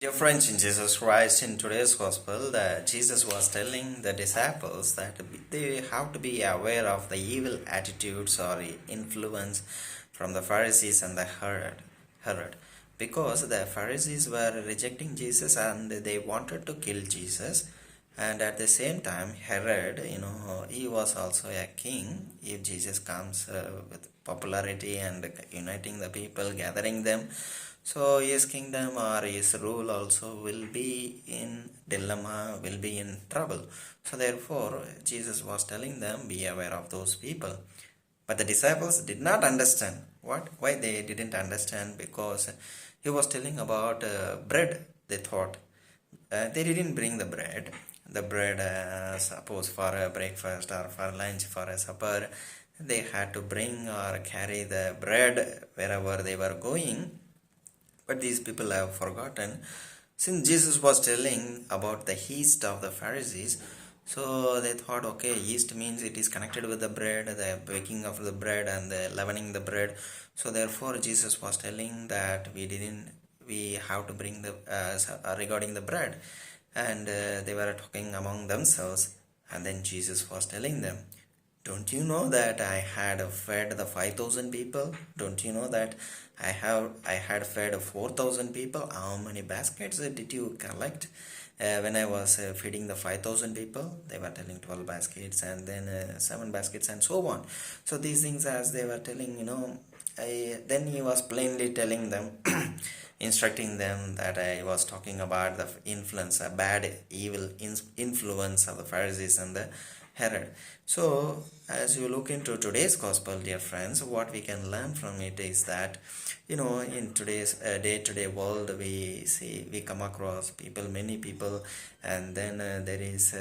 Dear friends in Jesus Christ, in today's gospel, that Jesus was telling the disciples that they have to be aware of the evil attitudes or influence from the Pharisees and the Herod. Because the Pharisees were rejecting Jesus and they wanted to kill Jesus. And at the same time, Herod, he was also a king. If Jesus comes with popularity and uniting the people, gathering them, so his kingdom or his rule also will be in dilemma, will be in trouble. So therefore, Jesus was telling them, be aware of those people. But the disciples did not understand. Why they didn't understand? Because he was telling about bread, they thought. They didn't bring the bread. The bread, suppose for a breakfast or for lunch, for a supper, they had to bring or carry the bread wherever they were going. But these people have forgotten. Since Jesus was telling about the yeast of the Pharisees, so they thought, okay, yeast means it is connected with the bread, the baking of the bread and the leavening the bread. So therefore, Jesus was telling that we have to bring the regarding the bread, and they were talking among themselves, and then Jesus was telling them, don't you know that I had fed the 5,000 people? Don't you know that I had fed 4,000 people? How many baskets did you collect? When I was feeding the 5,000 people, they were telling 12 baskets and then 7 baskets and so on. So these things, as they were telling, then he was plainly telling them, instructing them that I was talking about the influence, a bad, evil influence of the Pharisees and the Herod. So, as you look into today's gospel, dear friends, what we can learn from it is that, in today's day-to-day world, we come across people, many people, and then there is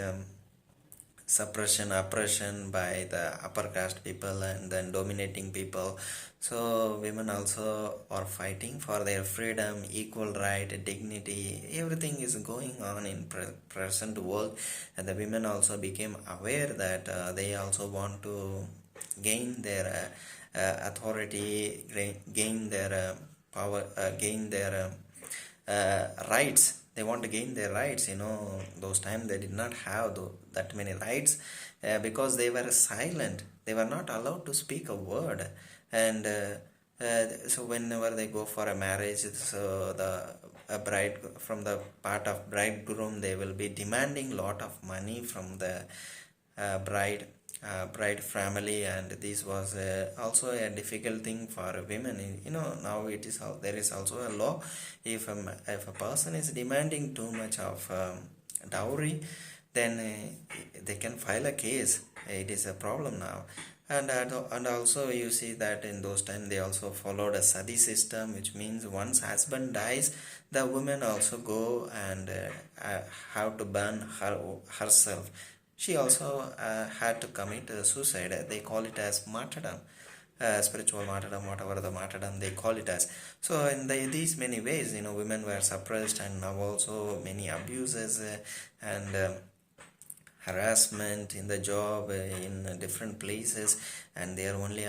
suppression, oppression by the upper caste people and then dominating people. So women also are fighting for their freedom, equal right, dignity. Everything is going on in present world, and the women also became aware that they also want to gain their authority, gain their power, gain their rights. They want to gain their rights. Those times they did not have that many rights because they were silent. They were not allowed to speak a word. And so whenever they go for a marriage, so a bride, from the part of bridegroom, they will be demanding lot of money from the bride family, and this was also a difficult thing for women. Now there is also a law. If a person is demanding too much of dowry, then they can file a case. It is a problem now. And also you see that in those times they also followed a sati system, which means once husband dies, the woman also go and have to burn herself. She also had to commit suicide. They call it as martyrdom, spiritual martyrdom, whatever the martyrdom they call it as. So in these many ways, women were suppressed, and now also many abuses and harassment in the job, in different places, and they are only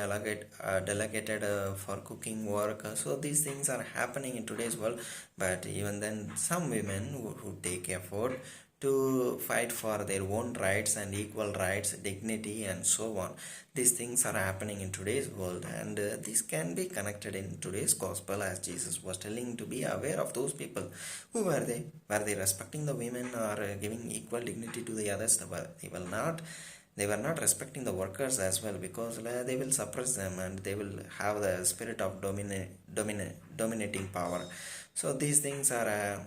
delegated for cooking work. So these things are happening in today's world. But even then, some women who take effort to fight for their own rights and equal rights, dignity, and so on. These things are happening in today's world, and this can be connected in today's gospel, as Jesus was telling to be aware of those people. Who were they? Were they respecting the women or giving equal dignity to the others? They were not respecting the workers as well, because they will suppress them and they will have the spirit of dominating power. So these things are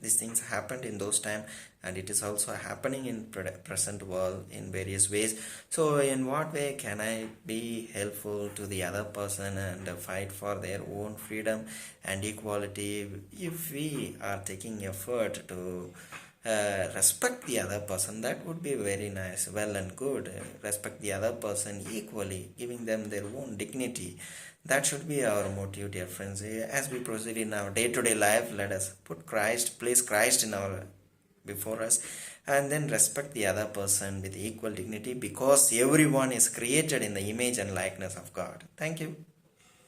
these things happened in those time, and it is also happening in present world in various ways. So in what way can I be helpful to the other person and fight for their own freedom and equality? If we are taking effort to respect the other person, that would be very nice, well and good. Respect the other person equally, giving them their own dignity. That should be our motive, dear friends. As we proceed in our day-to-day life, let us place Christ before us, and then respect the other person with equal dignity, because everyone is created in the image and likeness of God. Thank you.